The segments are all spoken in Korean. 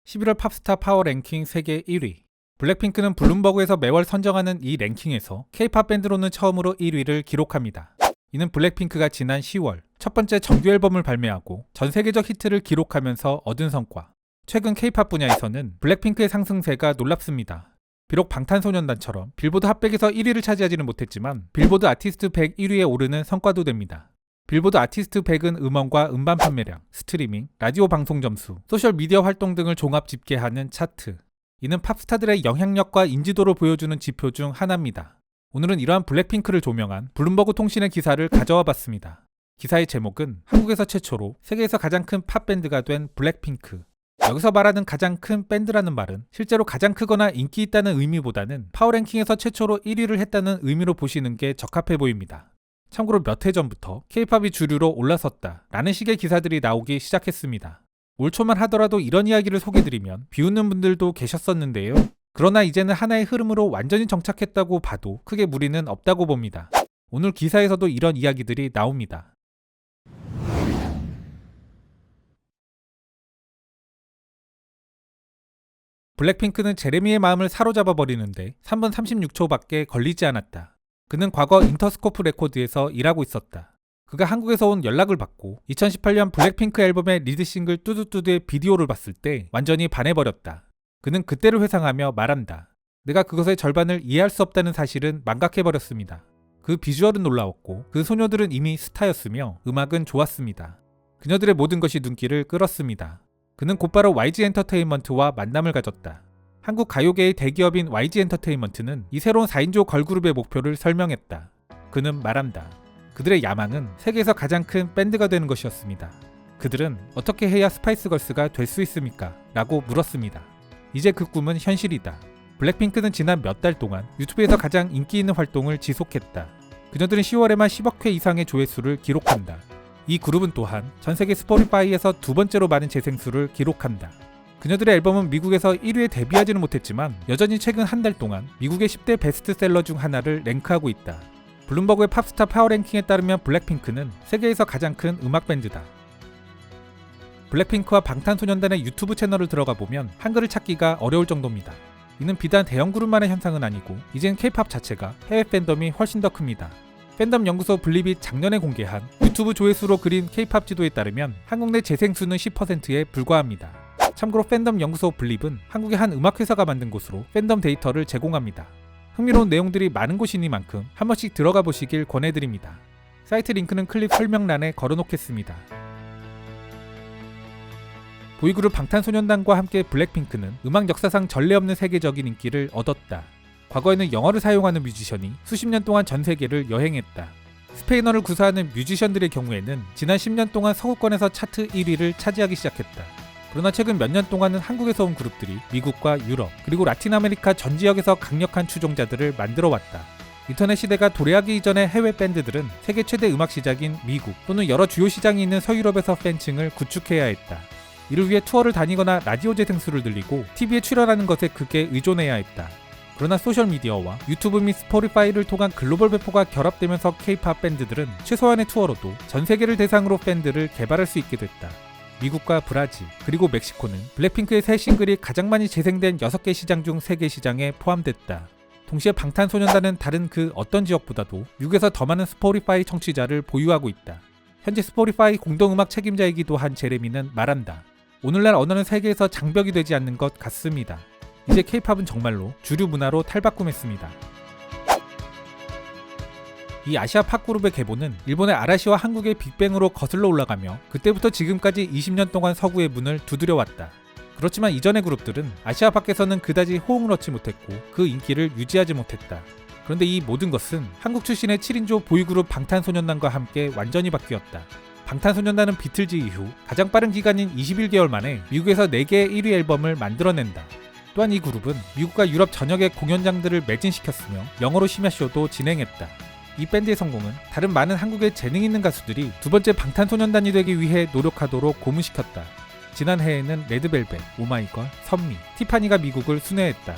11월 팝스타 파워 랭킹 세계 1위. 블랙핑크는 블룸버그에서 매월 선정하는 이 랭킹에서 K-팝 밴드로는 처음으로 1위를 기록합니다. 이는 블랙핑크가 지난 10월 첫 번째 정규 앨범을 발매하고 전 세계적 히트를 기록하면서 얻은 성과. 최근 K-팝 분야에서는 블랙핑크의 상승세가 놀랍습니다. 비록 방탄소년단처럼 빌보드 핫백에서 1위를 차지하지는 못했지만 빌보드 아티스트 100 1위에 오르는 성과도 됩니다. 빌보드 아티스트 100은 음원과 음반 판매량, 스트리밍, 라디오 방송 점수, 소셜미디어 활동 등을 종합 집계하는 차트. 이는 팝스타들의 영향력과 인지도를 보여주는 지표 중 하나입니다. 오늘은 이러한 블랙핑크를 조명한 블룸버그 통신의 기사를 가져와 봤습니다. 기사의 제목은 한국에서 최초로 세계에서 가장 큰 팝밴드가 된 블랙핑크. 여기서 말하는 가장 큰 밴드라는 말은 실제로 가장 크거나 인기 있다는 의미보다는 파워랭킹에서 최초로 1위를 했다는 의미로 보시는 게 적합해 보입니다. 참고로 몇 해 전부터 K-팝이 주류로 올라섰다 라는 식의 기사들이 나오기 시작했습니다. 올 초만 하더라도 이런 이야기를 소개드리면 비웃는 분들도 계셨었는데요. 그러나 이제는 하나의 흐름으로 완전히 정착했다고 봐도 크게 무리는 없다고 봅니다. 오늘 기사에서도 이런 이야기들이 나옵니다. 블랙핑크는 제레미의 마음을 사로잡아 버리는데 3분 36초밖에 걸리지 않았다. 그는 과거 인터스코프 레코드에서 일하고 있었다. 그가 한국에서 온 연락을 받고 2018년 블랙핑크 앨범의 리드 싱글 뚜두뚜두의 비디오를 봤을 때 완전히 반해버렸다. 그는 그때를 회상하며 말한다. 내가 그것의 절반을 이해할 수 없다는 사실은 망각해버렸습니다. 그 비주얼은 놀라웠고 그 소녀들은 이미 스타였으며 음악은 좋았습니다. 그녀들의 모든 것이 눈길을 끌었습니다. 그는 곧바로 YG 엔터테인먼트와 만남을 가졌다. 한국 가요계의 대기업인 YG 엔터테인먼트는 이 새로운 4인조 걸그룹의 목표를 설명했다. 그는 말한다. 그들의 야망은 세계에서 가장 큰 밴드가 되는 것이었습니다. 그들은 어떻게 해야 스파이스걸스가 될 수 있습니까? 라고 물었습니다. 이제 그 꿈은 현실이다. 블랙핑크는 지난 몇 달 동안 유튜브에서 가장 인기 있는 활동을 지속했다. 그녀들은 10월에만 10억 회 이상의 조회수를 기록한다. 이 그룹은 또한 전 세계 스포티파이에서 두 번째로 많은 재생수를 기록한다. 그녀들의 앨범은 미국에서 1위에 데뷔하지는 못했지만 여전히 최근 한 달 동안 미국의 10대 베스트셀러 중 하나를 랭크하고 있다. 블룸버그의 팝스타 파워랭킹에 따르면 블랙핑크는 세계에서 가장 큰 음악 밴드다. 블랙핑크와 방탄소년단의 유튜브 채널을 들어가 보면 한글을 찾기가 어려울 정도입니다. 이는 비단 대형 그룹만의 현상은 아니고 이젠 K-팝 자체가 해외 팬덤이 훨씬 더 큽니다. 팬덤 연구소 블립이 작년에 공개한 유튜브 조회수로 그린 K-팝 지도에 따르면 한국 내 재생수는 10%에 불과합니다. 참고로 팬덤 연구소 블립은 한국의 한 음악회사가 만든 곳으로 팬덤 데이터를 제공합니다. 흥미로운 내용들이 많은 곳이니만큼 한 번씩 들어가 보시길 권해드립니다. 사이트 링크는 클립 설명란에 걸어놓겠습니다. 보이그룹 방탄소년단과 함께 블랙핑크는 음악 역사상 전례 없는 세계적인 인기를 얻었다. 과거에는 영어를 사용하는 뮤지션이 수십 년 동안 전 세계를 여행했다. 스페인어를 구사하는 뮤지션들의 경우에는 지난 10년 동안 서구권에서 차트 1위를 차지하기 시작했다. 그러나 최근 몇 년 동안은 한국에서 온 그룹들이 미국과 유럽 그리고 라틴 아메리카 전 지역에서 강력한 추종자들을 만들어왔다. 인터넷 시대가 도래하기 이전의 해외 밴드들은 세계 최대 음악 시장인 미국 또는 여러 주요 시장이 있는 서유럽에서 팬층을 구축해야 했다. 이를 위해 투어를 다니거나 라디오 재생수를 늘리고 TV에 출연하는 것에 크게 의존해야 했다. 그러나 소셜미디어와 유튜브 및 스포티파이를 통한 글로벌 배포가 결합되면서 K-팝 밴드들은 최소한의 투어로도 전 세계를 대상으로 팬들을 개발할 수 있게 됐다. 미국과 브라질, 그리고 멕시코는 블랙핑크의 새 싱글이 가장 많이 재생된 6개 시장 중 3개 시장에 포함됐다. 동시에 방탄소년단은 다른 그 어떤 지역보다도 미국에서 더 많은 스포티파이 청취자를 보유하고 있다. 현재 스포티파이 공동음악 책임자이기도 한 제레미는 말한다. 오늘날 언어는 세계에서 장벽이 되지 않는 것 같습니다. 이제 K-팝은 정말로 주류 문화로 탈바꿈했습니다. 이 아시아 팝그룹의 계보는 일본의 아라시와 한국의 빅뱅으로 거슬러 올라가며 그때부터 지금까지 20년 동안 서구의 문을 두드려왔다. 그렇지만 이전의 그룹들은 아시아 밖에서는 그다지 호응을 얻지 못했고 그 인기를 유지하지 못했다. 그런데 이 모든 것은 한국 출신의 7인조 보이그룹 방탄소년단과 함께 완전히 바뀌었다. 방탄소년단은 비틀즈 이후 가장 빠른 기간인 21개월 만에 미국에서 4개의 1위 앨범을 만들어낸다. 또한 이 그룹은 미국과 유럽 전역의 공연장들을 매진시켰으며 영어로 심야쇼도 진행했다. 이 밴드의 성공은 다른 많은 한국의 재능 있는 가수들이 두 번째 방탄소년단이 되기 위해 노력하도록 고문시켰다. 지난 해에는 레드벨벳, 오마이걸, 선미, 티파니가 미국을 순회했다.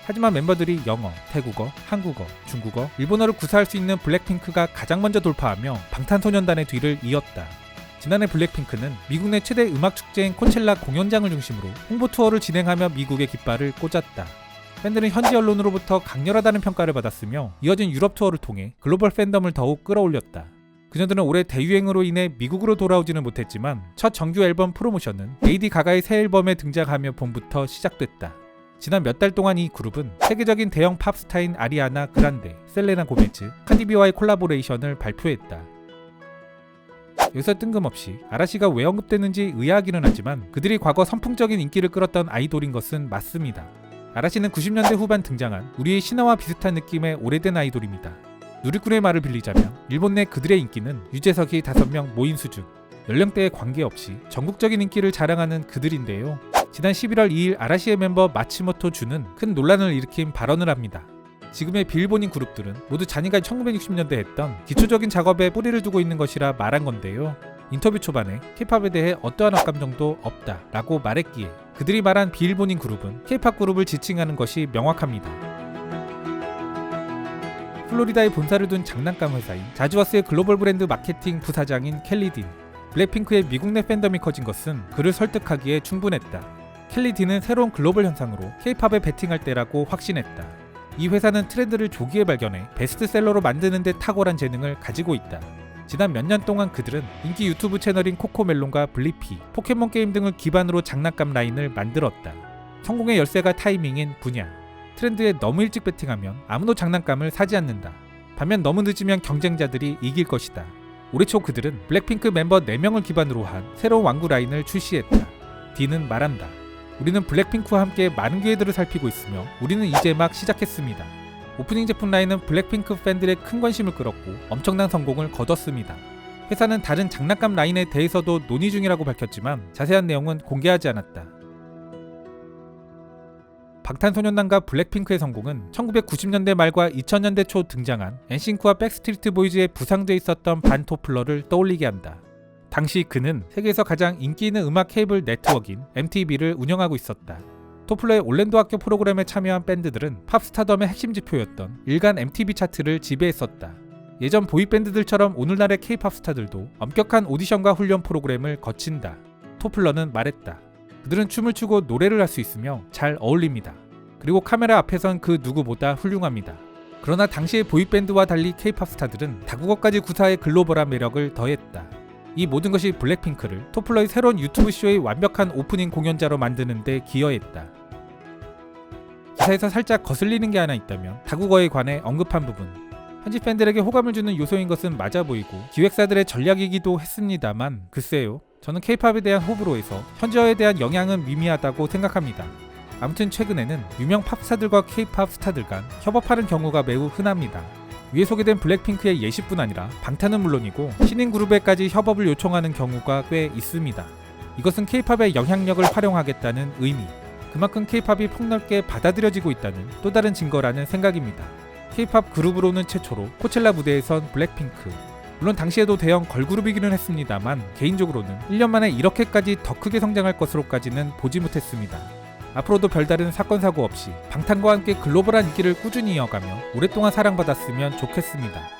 하지만 멤버들이 영어, 태국어, 한국어, 중국어, 일본어를 구사할 수 있는 블랙핑크가 가장 먼저 돌파하며 방탄소년단의 뒤를 이었다. 지난해 블랙핑크는 미국 내 최대 음악 축제인 코첼라 공연장을 중심으로 홍보 투어를 진행하며 미국의 깃발을 꽂았다. 밴드는 현지 언론으로부터 강렬하다는 평가를 받았으며 이어진 유럽 투어를 통해 글로벌 팬덤을 더욱 끌어올렸다. 그녀들은 올해 대유행으로 인해 미국으로 돌아오지는 못했지만 첫 정규 앨범 프로모션은 레이디 가가의 새 앨범에 등장하며 봄부터 시작됐다. 지난 몇 달 동안 이 그룹은 세계적인 대형 팝스타인 아리아나 그란데, 셀레나 고메즈, 카디비와의 콜라보레이션을 발표했다. 여기서 뜬금없이 아라시가 왜 언급됐는지 의아하기는 하지만 그들이 과거 선풍적인 인기를 끌었던 아이돌인 것은 맞습니다. 아라시는 90년대 후반 등장한 우리의 신화와 비슷한 느낌의 오래된 아이돌입니다. 누리꾼의 말을 빌리자면 일본 내 그들의 인기는 유재석이 5명 모인 수준, 연령대에 관계없이 전국적인 인기를 자랑하는 그들인데요. 지난 11월 2일 아라시의 멤버 마츠모토 주는 큰 논란을 일으킨 발언을 합니다. 지금의 빌보닝 그룹들은 모두 자니가 1960년대 했던 기초적인 작업에 뿌리를 두고 있는 것이라 말한 건데요. 인터뷰 초반에 K-팝에 대해 어떠한 악감정도 없다 라고 말했기에 그들이 말한 비일본인 그룹은 K-팝 그룹을 지칭하는 것이 명확합니다. 플로리다에 본사를 둔 장난감 회사인 자즈워스의 글로벌 브랜드 마케팅 부사장인 켈리 딘. 블랙핑크의 미국 내 팬덤이 커진 것은 그를 설득하기에 충분했다. 켈리 딘은 새로운 글로벌 현상으로 K-팝에 베팅할 때라고 확신했다. 이 회사는 트렌드를 조기에 발견해 베스트셀러로 만드는 데 탁월한 재능을 가지고 있다. 지난 몇 년 동안 그들은 인기 유튜브 채널인 코코멜론과 블리피, 포켓몬 게임 등을 기반으로 장난감 라인을 만들었다. 성공의 열쇠가 타이밍인 분야. 트렌드에 너무 일찍 베팅하면 아무도 장난감을 사지 않는다. 반면 너무 늦으면 경쟁자들이 이길 것이다. 올해 초 그들은 블랙핑크 멤버 4명을 기반으로 한 새로운 왕구 라인을 출시했다. D는 말한다. 우리는 블랙핑크와 함께 많은 기회들을 살피고 있으며 우리는 이제 막 시작했습니다. 오프닝 제품 라인은 블랙핑크 팬들의 큰 관심을 끌었고 엄청난 성공을 거뒀습니다. 회사는 다른 장난감 라인에 대해서도 논의 중이라고 밝혔지만 자세한 내용은 공개하지 않았다. 방탄소년단과 블랙핑크의 성공은 1990년대 말과 2000년대 초 등장한 엔싱크와 백스트리트 보이즈의 부상돼 있었던 반 토플러를 떠올리게 한다. 당시 그는 세계에서 가장 인기 있는 음악 케이블 네트워크인 MTV를 운영하고 있었다. 토플러의 올랜도 학교 프로그램에 참여한 밴드들은 팝스타덤의 핵심 지표였던 일간 MTV 차트를 지배했었다. 예전 보이밴드들처럼 오늘날의 K-팝 스타들도 엄격한 오디션과 훈련 프로그램을 거친다. 토플러는 말했다. 그들은 춤을 추고 노래를 할 수 있으며 잘 어울립니다. 그리고 카메라 앞에선 그 누구보다 훌륭합니다. 그러나 당시의 보이밴드와 달리 K-팝 스타들은 다국어까지 구사해 글로벌한 매력을 더했다. 이 모든 것이 블랙핑크를 토플러의 새로운 유튜브 쇼의 완벽한 오프닝 공연자로 만드는 데 기여했다. 기사에서 살짝 거슬리는 게 하나 있다면 다국어에 관해 언급한 부분. 현지 팬들에게 호감을 주는 요소인 것은 맞아 보이고 기획사들의 전략이기도 했습니다만 글쎄요. 저는 K-팝에 대한 호불호에서 현지어에 대한 영향은 미미하다고 생각합니다. 아무튼 최근에는 유명 팝스타들과 K-팝 스타들 간 협업하는 경우가 매우 흔합니다. 위에 소개된 블랙핑크의 예시뿐 아니라 방탄은 물론이고 신인 그룹에까지 협업을 요청하는 경우가 꽤 있습니다. 이것은 K-팝의 영향력을 활용하겠다는 의미, 그만큼 K-팝이 폭넓게 받아들여지고 있다는 또 다른 증거라는 생각입니다. K-팝 그룹으로는 최초로 코첼라 무대에 선 블랙핑크. 물론 당시에도 대형 걸그룹이기는 했습니다만 개인적으로는 1년 만에 이렇게까지 더 크게 성장할 것으로까지는 보지 못했습니다. 앞으로도 별다른 사건 사고 없이 방탄과 함께 글로벌한 인기를 꾸준히 이어가며 오랫동안 사랑받았으면 좋겠습니다.